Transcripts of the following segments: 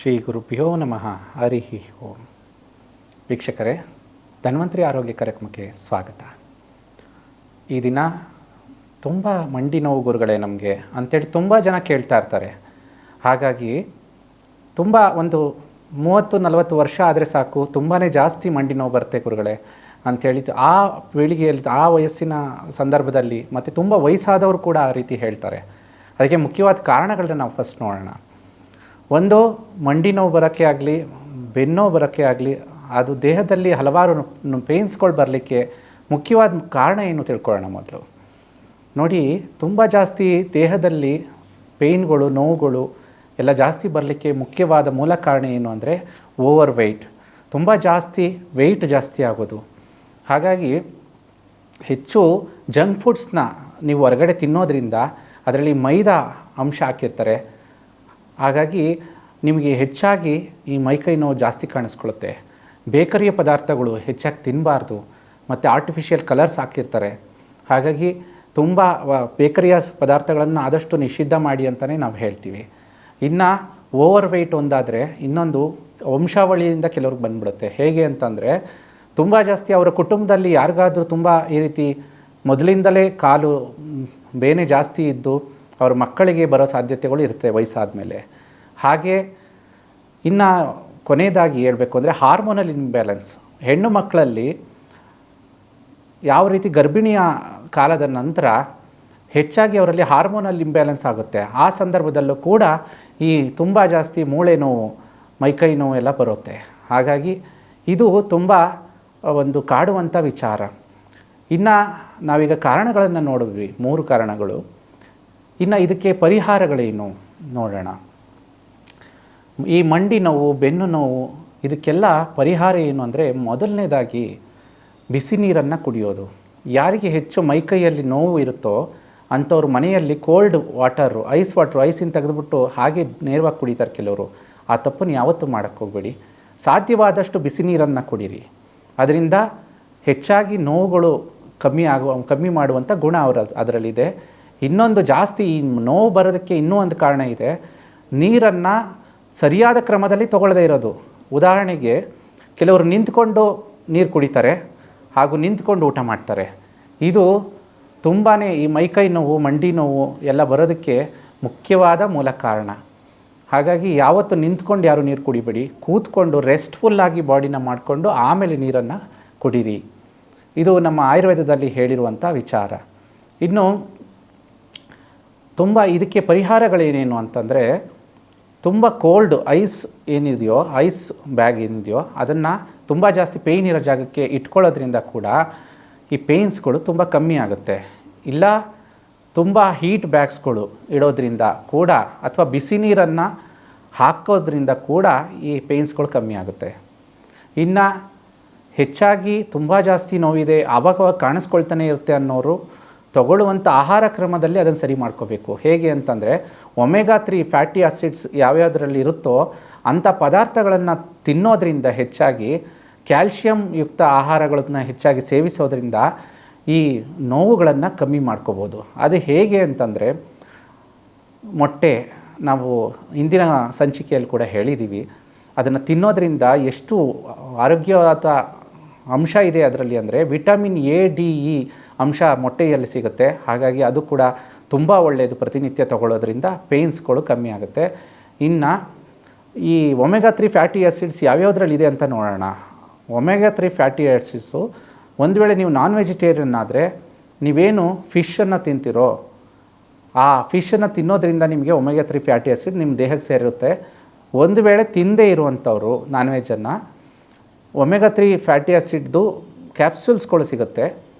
ಶ್ರೀ ಗುರುಭ್ಯೋ ನಮಃ ಹರಿ ಓಂ. ವೀಕ್ಷಕರೇ, ಧನ್ವಂತರಿ ಆರೋಗ್ಯ ಕಾರ್ಯಕ್ರಮಕ್ಕೆ ಸ್ವಾಗತ. ಈ ದಿನ ತುಂಬ ಮಂಡಿ ನೋವು ಗುರುಗಳೇ ನಮಗೆ ಅಂಥೇಳಿ ತುಂಬ ಜನ ಕೇಳ್ತಾ ಇರ್ತಾರೆ. ಹಾಗಾಗಿ ತುಂಬ ಒಂದು 30-40 ವರ್ಷ ಆದರೆ ಸಾಕು, ತುಂಬಾ ಜಾಸ್ತಿ ಮಂಡಿ ನೋವು ಬರುತ್ತೆ ಗುರುಗಳೇ ಅಂಥೇಳಿ ಆ ಪೀಳಿಗೆಯಲ್ಲಿ, ಆ ವಯಸ್ಸಿನ ಸಂದರ್ಭದಲ್ಲಿ ಮತ್ತು ತುಂಬ ವಯಸ್ಸಾದವರು ಕೂಡ ಆ ರೀತಿ ಹೇಳ್ತಾರೆ. ಅದಕ್ಕೆ ಮುಖ್ಯವಾದ ಕಾರಣಗಳನ್ನ ನಾವು ಫಸ್ಟ್ ನೋಡೋಣ. ಒಂದು, ಮಂಡಿ ನೋವು ಬರೋಕ್ಕೆ ಆಗಲಿ, ಬೆನ್ನೋವು ಬರೋಕ್ಕೆ ಆಗಲಿ, ಅದು ದೇಹದಲ್ಲಿ ಹಲವಾರು ಪೇನ್ಸ್ಗಳು ಬರಲಿಕ್ಕೆ ಮುಖ್ಯವಾದ ಕಾರಣ ಏನು ತಿಳ್ಕೊಳ್ಳೋಣ ಮೊದಲು. ನೋಡಿ, ತುಂಬ ಜಾಸ್ತಿ ದೇಹದಲ್ಲಿ ಪೇಯ್ನ್ಗಳು, ನೋವುಗಳು ಎಲ್ಲ ಜಾಸ್ತಿ ಬರಲಿಕ್ಕೆ ಮುಖ್ಯವಾದ ಮೂಲ ಕಾರಣ ಏನು ಅಂದರೆ ಓವರ್ ವೆಯ್ಟ್. ತುಂಬ ಜಾಸ್ತಿ ವೆಯ್ಟ್ ಜಾಸ್ತಿ ಆಗೋದು. ಹಾಗಾಗಿ ಹೆಚ್ಚು ಜಂಕ್ ಫುಡ್ಸ್ನ ನೀವು ಹೊರಗಡೆ ತಿನ್ನೋದ್ರಿಂದ ಅದರಲ್ಲಿ ಮೈದಾ ಅಂಶ ಹಾಕಿರ್ತಾರೆ. ಹಾಗಾಗಿ ನಿಮಗೆ ಹೆಚ್ಚಾಗಿ ಈ ಮೈಕೈ ನೋವು ಜಾಸ್ತಿ ಕಾಣಿಸ್ಕೊಳ್ಳುತ್ತೆ. ಬೇಕರಿಯ ಪದಾರ್ಥಗಳು ಹೆಚ್ಚಾಗಿ ತಿನ್ನಬಾರ್ದು, ಮತ್ತು ಆರ್ಟಿಫಿಷಿಯಲ್ ಕಲರ್ಸ್ ಹಾಕಿರ್ತಾರೆ. ಹಾಗಾಗಿ ತುಂಬ ಬೇಕರಿಯ ಪದಾರ್ಥಗಳನ್ನು ಆದಷ್ಟು ನಿಷಿದ್ಧ ಮಾಡಿ ಅಂತಲೇ ನಾವು ಹೇಳ್ತೀವಿ. ಇನ್ನು ಓವರ್ ವೆಯ್ಟ್ ಒಂದಾದರೆ ಇನ್ನೊಂದು ವಂಶಾವಳಿಯಿಂದ ಕೆಲವ್ರಿಗೆ ಬಂದ್ಬಿಡುತ್ತೆ. ಹೇಗೆ ಅಂತಂದರೆ, ತುಂಬ ಜಾಸ್ತಿ ಅವರ ಕುಟುಂಬದಲ್ಲಿ ಯಾರಿಗಾದರೂ ತುಂಬ ಈ ರೀತಿ ಮೊದಲಿಂದಲೇ ಕಾಲು ಬೇನೆ ಜಾಸ್ತಿ ಇದ್ದು ಅವ್ರ ಮಕ್ಕಳಿಗೆ ಬರೋ ಸಾಧ್ಯತೆಗಳು ಇರುತ್ತೆ ವಯಸ್ಸಾದ ಮೇಲೆ. ಹಾಗೆ ಇನ್ನು ಕೊನೆಯದಾಗಿ ಹೇಳಬೇಕು ಅಂದರೆ ಹಾರ್ಮೋನಲ್ ಇಂಬ್ಯಾಲೆನ್ಸ್. ಹೆಣ್ಣು ಮಕ್ಕಳಲ್ಲಿ ಯಾವ ರೀತಿ ಗರ್ಭಿಣಿಯ ಕಾಲದ ನಂತರ ಹೆಚ್ಚಾಗಿ ಅವರಲ್ಲಿ ಹಾರ್ಮೋನಲ್ ಇಂಬ್ಯಾಲೆನ್ಸ್ ಆಗುತ್ತೆ. ಆ ಸಂದರ್ಭದಲ್ಲೂ ಕೂಡ ಈ ತುಂಬ ಜಾಸ್ತಿ ಮೂಳೆ ನೋವು, ಮೈಕೈ ನೋವು ಎಲ್ಲ ಬರುತ್ತೆ. ಹಾಗಾಗಿ ಇದು ತುಂಬ ಒಂದು ಕಾಡುವಂಥ ವಿಚಾರ. ಇನ್ನು ನಾವೀಗ ಕಾರಣಗಳನ್ನು ನೋಡಿದ್ವಿ, 3 ಕಾರಣಗಳು. ಇನ್ನು ಇದಕ್ಕೆ ಪರಿಹಾರಗಳೇನು ನೋಡೋಣ. ಈ ಮಂಡಿ ನೋವು, ಬೆನ್ನು ನೋವು, ಇದಕ್ಕೆಲ್ಲ ಪರಿಹಾರ ಏನು ಅಂದರೆ, ಮೊದಲನೇದಾಗಿ ಬಿಸಿ ನೀರನ್ನು ಕುಡಿಯೋದು. ಯಾರಿಗೆ ಹೆಚ್ಚು ಮೈಕೈಯಲ್ಲಿ ನೋವು ಇರುತ್ತೋ ಅಂಥವ್ರು ಮನೆಯಲ್ಲಿ ಕೋಲ್ಡ್ ವಾಟರು, ಐಸಿನ ತೆಗೆದುಬಿಟ್ಟು ಹಾಗೆ ನೇರವಾಗಿ ಕುಡಿತಾರೆ ಕೆಲವರು. ಆ ತಪ್ಪನ್ನು ಯಾವತ್ತೂ ಮಾಡೋಕ್ಕೆ ಹೋಗಬೇಡಿ. ಸಾಧ್ಯವಾದಷ್ಟು ಬಿಸಿ ನೀರನ್ನು ಕುಡೀರಿ. ಅದರಿಂದ ಹೆಚ್ಚಾಗಿ ನೋವುಗಳು ಕಮ್ಮಿ ಮಾಡುವಂಥ ಗುಣ ಅದರಲ್ಲಿದೆ. ಇನ್ನೊಂದು, ಜಾಸ್ತಿ ಈ ನೋವು ಬರೋದಕ್ಕೆ ಇನ್ನೂ ಒಂದು ಕಾರಣ ಇದೆ. ನೀರನ್ನು ಸರಿಯಾದ ಕ್ರಮದಲ್ಲಿ ತೊಗೊಳ್ಳದೇ ಇರೋದು. ಉದಾಹರಣೆಗೆ, ಕೆಲವರು ನಿಂತ್ಕೊಂಡು ನೀರು ಕುಡಿತಾರೆ ಹಾಗೂ ನಿಂತ್ಕೊಂಡು ಊಟ ಮಾಡ್ತಾರೆ. ಇದು ತುಂಬಾ ಈ ಮೈಕೈ ನೋವು, ಮಂಡಿ ನೋವು ಎಲ್ಲ ಬರೋದಕ್ಕೆ ಮುಖ್ಯವಾದ ಮೂಲ ಕಾರಣ. ಹಾಗಾಗಿ ಯಾವತ್ತು ನಿಂತ್ಕೊಂಡು ಯಾರು ನೀರು ಕುಡಿಬೇಡಿ. ಕೂತ್ಕೊಂಡು ರೆಸ್ಟ್ಫುಲ್ಲಾಗಿ ಬಾಡಿನ ಮಾಡಿಕೊಂಡು ಆಮೇಲೆ ನೀರನ್ನು ಕುಡೀರಿ. ಇದು ನಮ್ಮ ಆಯುರ್ವೇದದಲ್ಲಿ ಹೇಳಿರುವಂಥ ವಿಚಾರ. ಇನ್ನು ತುಂಬ ಇದಕ್ಕೆ ಪರಿಹಾರಗಳೇನೇನು ಅಂತಂದರೆ, ತುಂಬ ಕೋಲ್ಡ್ ಐಸ್ ಏನಿದೆಯೋ, ಐಸ್ ಬ್ಯಾಗ್ ಏನಿದೆಯೋ ಅದನ್ನು ತುಂಬ ಜಾಸ್ತಿ ಪೇಯ್ನ್ ಇರೋ ಜಾಗಕ್ಕೆ ಇಟ್ಕೊಳ್ಳೋದ್ರಿಂದ ಕೂಡ ಈ ಪೇಯ್ನ್ಸ್ಗಳು ತುಂಬ ಕಮ್ಮಿ ಆಗುತ್ತೆ. ಇಲ್ಲ ತುಂಬ ಹೀಟ್ ಬ್ಯಾಗ್ಸ್ಗಳು ಇಡೋದ್ರಿಂದ ಕೂಡ, ಅಥವಾ ಬಿಸಿ ನೀರನ್ನು ಹಾಕೋದ್ರಿಂದ ಕೂಡ ಈ ಪೇಯ್ನ್ಸ್ಗಳು ಕಮ್ಮಿ ಆಗುತ್ತೆ. ಇನ್ನು ಹೆಚ್ಚಾಗಿ ತುಂಬ ಜಾಸ್ತಿ ನೋವಿದೆ, ಆವಾಗ ಕಾಣಿಸ್ಕೊಳ್ತಾನೆ ಇರುತ್ತೆ ಅನ್ನೋರು ತಗೊಳ್ಳುವಂಥ ಆಹಾರ ಕ್ರಮದಲ್ಲಿ ಅದನ್ನು ಸರಿ ಮಾಡ್ಕೋಬೇಕು. ಹೇಗೆ ಅಂತಂದರೆ, ಒಮೆಗಾ 3 ಫ್ಯಾಟಿ ಆಸಿಡ್ಸ್ ಯಾವ್ಯಾವುದರಲ್ಲಿ ಇರುತ್ತೋ ಅಂಥ ಪದಾರ್ಥಗಳನ್ನು ತಿನ್ನೋದ್ರಿಂದ, ಹೆಚ್ಚಾಗಿ ಕ್ಯಾಲ್ಶಿಯಂ ಯುಕ್ತ ಆಹಾರಗಳನ್ನ ಹೆಚ್ಚಾಗಿ ಸೇವಿಸೋದ್ರಿಂದ ಈ ನೋವುಗಳನ್ನು ಕಮ್ಮಿ ಮಾಡ್ಕೋಬೋದು. ಅದು ಹೇಗೆ ಅಂತಂದರೆ, ಮೊಟ್ಟೆ, ನಾವು ಇಂದಿನ ಸಂಚಿಕೆಯಲ್ಲಿ ಕೂಡ ಹೇಳಿದ್ದೀವಿ, ಅದನ್ನು ತಿನ್ನೋದ್ರಿಂದ ಎಷ್ಟು ಆರೋಗ್ಯವಾದ ಅಂಶ ಇದೆ ಅದರಲ್ಲಿ ಅಂದರೆ, ವಿಟಮಿನ್ ಎ, ಡಿ, ಇ ಅಂಶ ಮೊಟ್ಟೆಯಲ್ಲಿ ಸಿಗುತ್ತೆ. ಹಾಗಾಗಿ ಅದು ಕೂಡ ತುಂಬ ಒಳ್ಳೆಯದು. ಪ್ರತಿನಿತ್ಯ ತಗೊಳ್ಳೋದ್ರಿಂದ ಪೇಯ್ನ್ಸ್ಗಳು ಕಮ್ಮಿ ಆಗುತ್ತೆ. ಇನ್ನು ಈ ಒಮೆಗಾ 3 ಫ್ಯಾಟಿ ಆ್ಯಸಿಡ್ಸ್ ಯಾವ್ಯಾವುದ್ರಲ್ಲಿದೆ ಅಂತ ನೋಡೋಣ. ಒಮೆಗಾ 3 ಫ್ಯಾಟಿ ಆ್ಯಸಿಡ್ಸು, ಒಂದು ವೇಳೆ ನೀವು ನಾನ್ ವೆಜಿಟೇರಿಯನ್ ಆದರೆ, ನೀವೇನು ಫಿಶನ್ನು ತಿಂತಿರೋ ಆ ಫಿಶನ್ನು ತಿನ್ನೋದ್ರಿಂದ ನಿಮಗೆ ಒಮೆಗಾ 3 ಫ್ಯಾಟಿ ಆ್ಯಸಿಡ್ ನಿಮ್ಮ ದೇಹಕ್ಕೆ ಸೇರಿರುತ್ತೆ. ಒಂದು ವೇಳೆ ತಿನ್ನದೇ ಇರುವಂಥವ್ರು ನಾನ್ ವೆಜ್ಜನ್ನು, ಒಮೆಗಾ 3 ಫ್ಯಾಟಿ ಆ್ಯಸಿಡ್ದು ಕ್ಯಾಪ್ಸೂಲ್ಸ್ಗಳು ಸಿಗುತ್ತೆ.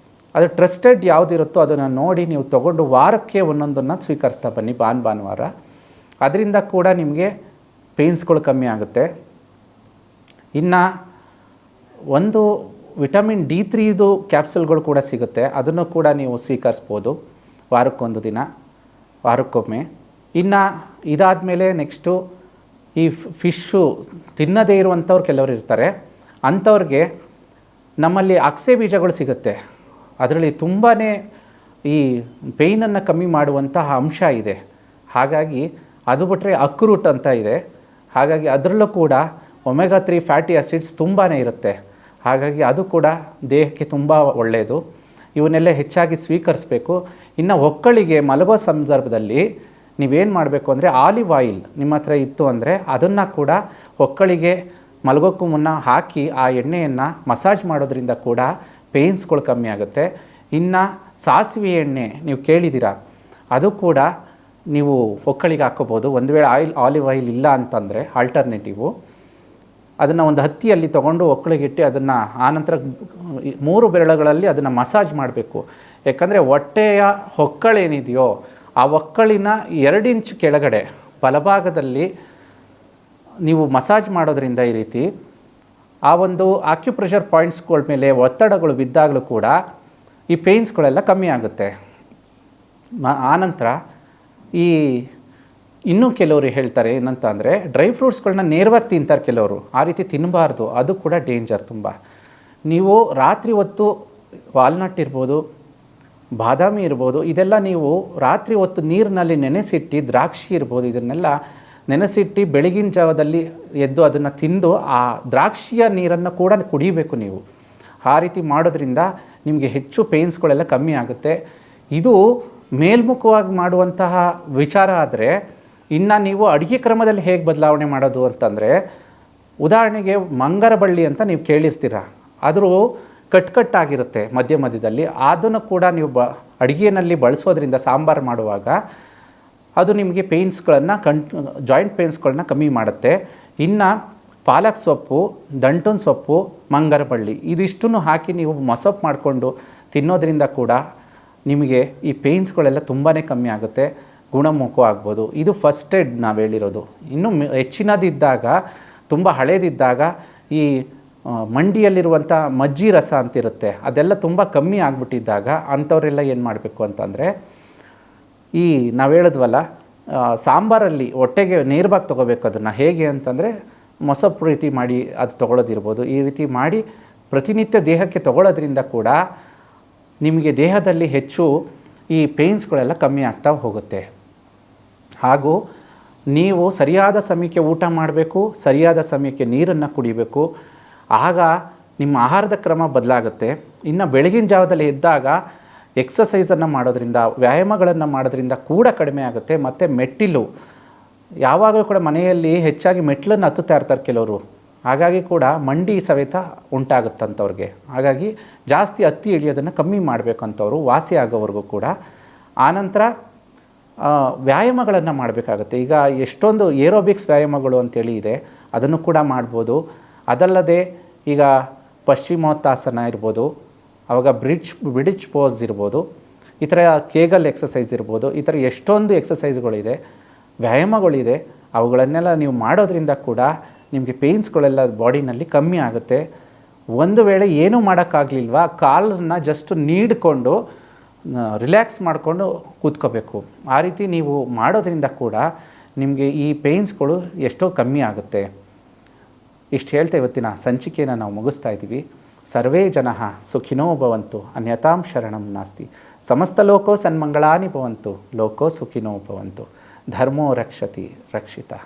ಅದು ಟ್ರಸ್ಟೆಡ್ ಯಾವುದಿರುತ್ತೋ ಅದನ್ನು ನೋಡಿ ನೀವು ತೊಗೊಂಡು ವಾರಕ್ಕೆ ಒಂದೊಂದನ್ನು ಸ್ವೀಕರಿಸ್ತಾ ಬನ್ನಿ, ಭಾನುವಾರ. ಅದರಿಂದ ಕೂಡ ನಿಮಗೆ ಪೇಯ್ನ್ಸ್ಗಳು ಕಮ್ಮಿ ಆಗುತ್ತೆ. ಇನ್ನು ಒಂದು ವಿಟಮಿನ್ D3 ಕ್ಯಾಪ್ಸೂಲ್ಗಳು ಕೂಡ ಸಿಗುತ್ತೆ. ಅದನ್ನು ಕೂಡ ನೀವು ಸ್ವೀಕರಿಸ್ಬೋದು ವಾರಕ್ಕೊಂದು ದಿನ, ವಾರಕ್ಕೊಮ್ಮೆ. ಇನ್ನು ಇದಾದಮೇಲೆ ನೆಕ್ಸ್ಟು ಈ ಫಿಶ್ಶು ತಿನ್ನದೇ ಇರುವಂಥವ್ರು ಕೆಲವರು ಇರ್ತಾರೆ. ಅಂಥವ್ರಿಗೆ ನಮ್ಮಲ್ಲಿ ಅಗಸೆ ಬೀಜಗಳು ಸಿಗುತ್ತೆ. ಅದರಲ್ಲಿ ತುಂಬಾ ಈ ಪೇಯ್ನನ್ನು ಕಮ್ಮಿ ಮಾಡುವಂತಹ ಅಂಶ ಇದೆ. ಹಾಗಾಗಿ ಅದು ಬಿಟ್ಟರೆ ಅಕ್ರೂಟ್ ಅಂತ ಇದೆ. ಹಾಗಾಗಿ ಅದರಲ್ಲೂ ಕೂಡ ಒಮೆಗಾ 3 ಫ್ಯಾಟಿ ಆ್ಯಸಿಡ್ಸ್ ತುಂಬಾ ಇರುತ್ತೆ. ಹಾಗಾಗಿ ಅದು ಕೂಡ ದೇಹಕ್ಕೆ ತುಂಬ ಒಳ್ಳೆಯದು. ಇವನ್ನೆಲ್ಲ ಹೆಚ್ಚಾಗಿ ಸ್ವೀಕರಿಸಬೇಕು. ಇನ್ನು ಒಕ್ಕಳಿಗೆ ಮಲಗೋ ಸಂದರ್ಭದಲ್ಲಿ ನೀವೇನು ಮಾಡಬೇಕು ಅಂದರೆ ಆಲಿವ್ ಆಯಿಲ್ ನಿಮ್ಮ ಹತ್ರ ಇತ್ತು ಅಂದರೆ ಅದನ್ನು ಕೂಡ ಒಕ್ಕಳಿಗೆ ಮಲಗೋಕ್ಕೂ ಮುನ್ನ ಹಾಕಿ ಆ ಎಣ್ಣೆಯನ್ನು ಮಸಾಜ್ ಮಾಡೋದ್ರಿಂದ ಕೂಡ ಪೇಯ್ನ್ಸ್ಗಳು ಕಮ್ಮಿ ಆಗುತ್ತೆ. ಇನ್ನು ಸಾಸಿವೆ ಎಣ್ಣೆ ನೀವು ಕೇಳಿದ್ದೀರಾ, ಅದು ಕೂಡ ನೀವು ಒಕ್ಕಳಿಗೆ ಹಾಕ್ಕೋಬೋದು. ಒಂದು ವೇಳೆ ಆಲಿವ್ ಆಯಿಲ್ ಇಲ್ಲ ಅಂತಂದರೆ ಆಲ್ಟರ್ನೇಟಿವು ಅದನ್ನು ಒಂದು ಹತ್ತಿಯಲ್ಲಿ ತೊಗೊಂಡು ಒಕ್ಕಳಿಗಿಟ್ಟು ಅದನ್ನು ಆನಂತರ 3 ಬೆರಳುಗಳಲ್ಲಿ ಅದನ್ನು ಮಸಾಜ್ ಮಾಡಬೇಕು. ಯಾಕಂದರೆ ಹೊಟ್ಟೆಯ ಹೊಕ್ಕಳೇನಿದೆಯೋ ಆ ಒಕ್ಕಳಿನ 2 ಇಂಚ್ ಕೆಳಗಡೆ ಬಲಭಾಗದಲ್ಲಿ ನೀವು ಮಸಾಜ್ ಮಾಡೋದ್ರಿಂದ ಈ ರೀತಿ ಆ ಒಂದು ಆಕ್ಯುಪ್ರೆಷರ್ ಪಾಯಿಂಟ್ಸ್ಗಳ ಮೇಲೆ ಒತ್ತಡಗಳು ಬಿದ್ದಾಗಲೂ ಕೂಡ ಈ ಪೇಯ್ನ್ಸ್ಗಳೆಲ್ಲ ಕಮ್ಮಿ ಆಗುತ್ತೆ. ಆನಂತರ ಈ ಇನ್ನೂ ಕೆಲವರು ಹೇಳ್ತಾರೆ ಏನಂತ ಅಂದರೆ ಡ್ರೈ ಫ್ರೂಟ್ಸ್ಗಳನ್ನ ನೇರವಾಗಿ ತಿಂತಾರೆ ಕೆಲವರು. ಆ ರೀತಿ ತಿನ್ನಬಾರ್ದು, ಅದು ಕೂಡ ಡೇಂಜರ್ ತುಂಬ. ನೀವು ರಾತ್ರಿ ಹೊತ್ತು ವಾಲ್ನಟ್ ಇರ್ಬೋದು, ಬಾದಾಮಿ ಇರ್ಬೋದು, ಇದೆಲ್ಲ ನೀವು ರಾತ್ರಿ ಹೊತ್ತು ನೀರಿನಲ್ಲಿ ನೆನೆಸಿಟ್ಟು, ದ್ರಾಕ್ಷಿ ಇರ್ಬೋದು, ಇದನ್ನೆಲ್ಲ ನೆನೆಸಿಟ್ಟು ಬೆಳಗಿನ ಜಾವದಲ್ಲಿ ಎದ್ದು ಅದನ್ನು ತಿಂದು ಆ ದ್ರಾಕ್ಷಿಯ ನೀರನ್ನು ಕೂಡ ಕುಡಿಬೇಕು ನೀವು. ಆ ರೀತಿ ಮಾಡೋದ್ರಿಂದ ನಿಮಗೆ ಹೆಚ್ಚು ಪೇಯ್ನ್ಸ್ಗಳೆಲ್ಲ ಕಮ್ಮಿ ಆಗುತ್ತೆ. ಇದು ಮೇಲ್ಮುಖವಾಗಿ ಮಾಡುವಂತಹ ವಿಚಾರ. ಆದರೆ ಇನ್ನು ನೀವು ಅಡುಗೆ ಕ್ರಮದಲ್ಲಿ ಹೇಗೆ ಬದಲಾವಣೆ ಮಾಡೋದು ಅಂತಂದರೆ, ಉದಾಹರಣೆಗೆ ಮಂಗರ ಬಳ್ಳಿ ಅಂತ ನೀವು ಕೇಳಿರ್ತೀರ. ಆದರೂ ಕಟ್ಟಾಗಿರುತ್ತೆ ಮಧ್ಯ ಮಧ್ಯದಲ್ಲಿ. ಅದನ್ನು ಕೂಡ ನೀವು ಅಡುಗೆಯಲ್ಲಿ ಬಳಸೋದ್ರಿಂದ ಸಾಂಬಾರು ಮಾಡುವಾಗ ಅದು ನಿಮಗೆ ಪೇಯ್ನ್ಸ್ಗಳನ್ನು ಜಾಯಿಂಟ್ ಪೇಯ್ನ್ಸ್ಗಳನ್ನ ಕಮ್ಮಿ ಮಾಡುತ್ತೆ. ಇನ್ನು ಪಾಲಕ್ ಸೊಪ್ಪು, ದಂಟನ ಸೊಪ್ಪು, ಮಂಗರ ಬಳ್ಳಿ ಇದಿಷ್ಟನ್ನು ಹಾಕಿ ನೀವು ಮಸೊಪ್ಪು ಮಾಡಿಕೊಂಡು ತಿನ್ನೋದ್ರಿಂದ ಕೂಡ ನಿಮಗೆ ಈ ಪೇಯ್ನ್ಸ್ಗಳೆಲ್ಲ ತುಂಬಾ ಕಮ್ಮಿ ಆಗುತ್ತೆ, ಗುಣಮುಖ ಆಗ್ಬೋದು. ಇದು ಫಸ್ಟ್ ಏಡ್ ನಾವು ಹೇಳಿರೋದು. ಇನ್ನು ಹೆಚ್ಚಿನದಿದ್ದಾಗ, ತುಂಬ ಹಳೇದಿದ್ದಾಗ ಈ ಮಂಡಿಯಲ್ಲಿರುವಂಥ ಮಜ್ಜಿ ರಸ ಅಂತಿರುತ್ತೆ, ಅದೆಲ್ಲ ತುಂಬ ಕಮ್ಮಿ ಆಗಿಬಿಟ್ಟಿದ್ದಾಗ ಅಂಥವರೆಲ್ಲ ಏನು ಮಾಡಬೇಕು ಅಂತಂದರೆ, ಈ ನಾವು ಹೇಳಿದ್ವಲ್ಲ ಸಾಂಬಾರಲ್ಲಿ ಹೊಟ್ಟೆಗೆ ನೇರವಾಗಿ ತೊಗೋಬೇಕು. ಅದನ್ನು ಹೇಗೆ ಅಂತಂದರೆ ಮೊಸಪ್ಪು ರೀತಿ ಮಾಡಿ ಅದು ತೊಗೊಳ್ಳೋದಿರ್ಬೋದು. ಈ ರೀತಿ ಮಾಡಿ ಪ್ರತಿನಿತ್ಯ ದೇಹಕ್ಕೆ ತೊಗೊಳ್ಳೋದ್ರಿಂದ ಕೂಡ ನಿಮಗೆ ದೇಹದಲ್ಲಿ ಹೆಚ್ಚು ಈ ಪೇಯ್ನ್ಸ್ಗಳೆಲ್ಲ ಕಮ್ಮಿ ಆಗ್ತಾ ಹೋಗುತ್ತೆ. ಹಾಗೂ ನೀವು ಸರಿಯಾದ ಸಮಯಕ್ಕೆ ಊಟ ಮಾಡಬೇಕು, ಸರಿಯಾದ ಸಮಯಕ್ಕೆ ನೀರನ್ನು ಕುಡಿಬೇಕು. ಆಗ ನಿಮ್ಮ ಆಹಾರದ ಕ್ರಮ ಬದಲಾಗುತ್ತೆ. ಇನ್ನು ಬೆಳಗಿನ ಜಾವದಲ್ಲಿ ಎದ್ದಾಗ ಎಕ್ಸಸೈಸನ್ನು ಮಾಡೋದ್ರಿಂದ, ವ್ಯಾಯಾಮಗಳನ್ನು ಮಾಡೋದ್ರಿಂದ ಕೂಡ ಕಡಿಮೆ ಆಗುತ್ತೆ. ಮತ್ತು ಮೆಟ್ಟಿಲು ಯಾವಾಗಲೂ ಕೂಡ ಮನೆಯಲ್ಲಿ ಹೆಚ್ಚಾಗಿ ಮೆಟ್ಲನ್ನು ಹತ್ತುತ್ತಾ ಇರ್ತಾರೆ ಕೆಲವರು. ಹಾಗಾಗಿ ಕೂಡ ಮಂಡಿ ಸವೆತ ಉಂಟಾಗುತ್ತಂಥವ್ರಿಗೆ. ಹಾಗಾಗಿ ಜಾಸ್ತಿ ಹತ್ತಿ ಇಳಿಯೋದನ್ನು ಕಮ್ಮಿ ಮಾಡಬೇಕಂತವರು ವಾಸಿ ಆಗೋವರೆಗೂ ಕೂಡ. ಆನಂತರ ವ್ಯಾಯಾಮಗಳನ್ನು ಮಾಡಬೇಕಾಗುತ್ತೆ. ಈಗ ಎಷ್ಟೊಂದು ಏರೋಬಿಕ್ಸ್ ವ್ಯಾಯಾಮಗಳು ಅಂತೇಳಿ ಇದೆ, ಅದನ್ನು ಕೂಡ ಮಾಡ್ಬೋದು. ಅದಲ್ಲದೆ ಈಗ ಪಶ್ಚಿಮೋತ್ತಾಸನ ಇರ್ಬೋದು, ಆವಾಗ ಬ್ರಿಡ್ಜ್ ಪೋಸ್ ಇರ್ಬೋದು, ಈ ಥರ ಕೇಗಲ್ ಎಕ್ಸಸೈಸ್ ಇರ್ಬೋದು, ಈ ಥರ ಎಷ್ಟೊಂದು ಎಕ್ಸಸೈಸ್ಗಳಿದೆ, ವ್ಯಾಯಾಮಗಳಿದೆ. ಅವುಗಳನ್ನೆಲ್ಲ ನೀವು ಮಾಡೋದ್ರಿಂದ ಕೂಡ ನಿಮಗೆ ಪೇಯ್ನ್ಸ್ಗಳೆಲ್ಲ ಬಾಡಿನಲ್ಲಿ ಕಮ್ಮಿ ಆಗುತ್ತೆ. ಒಂದು ವೇಳೆ ಏನೂ ಮಾಡೋಕ್ಕಾಗಲಿಲ್ವಾ, ಕಾಲನ್ನು ಜಸ್ಟ್ ನೀಡಿಕೊಂಡು ರಿಲ್ಯಾಕ್ಸ್ ಮಾಡಿಕೊಂಡು ಕೂತ್ಕೋಬೇಕು. ಆ ರೀತಿ ನೀವು ಮಾಡೋದ್ರಿಂದ ಕೂಡ ನಿಮಗೆ ಈ ಪೇಯ್ನ್ಸ್ಗಳು ಎಷ್ಟೋ ಕಮ್ಮಿ ಆಗುತ್ತೆ. ಇಷ್ಟು ಹೇಳ್ತಾ ಇವತ್ತಿನ ಸಂಚಿಕೆಯನ್ನು ನಾವು ಮುಗಿಸ್ತಾ ಇದ್ದೀವಿ. ಸರ್ವೇ ಜನಃ ಸುಖಿನೋ ಭವಂತು, ಅನ್ಯತಾಂ ಶರಣಂ ನಾಸ್ತಿ. ಸಮಸ್ತ ಲೋಕೋ ಸನ್ಮಂಗಳಾನಿ ಭವಂತು, ಲೋಕೋ ಸುಖಿನೋ ಭವಂತು. ಧರ್ಮೋ ರಕ್ಷತಿ ರಕ್ಷಿತಃ.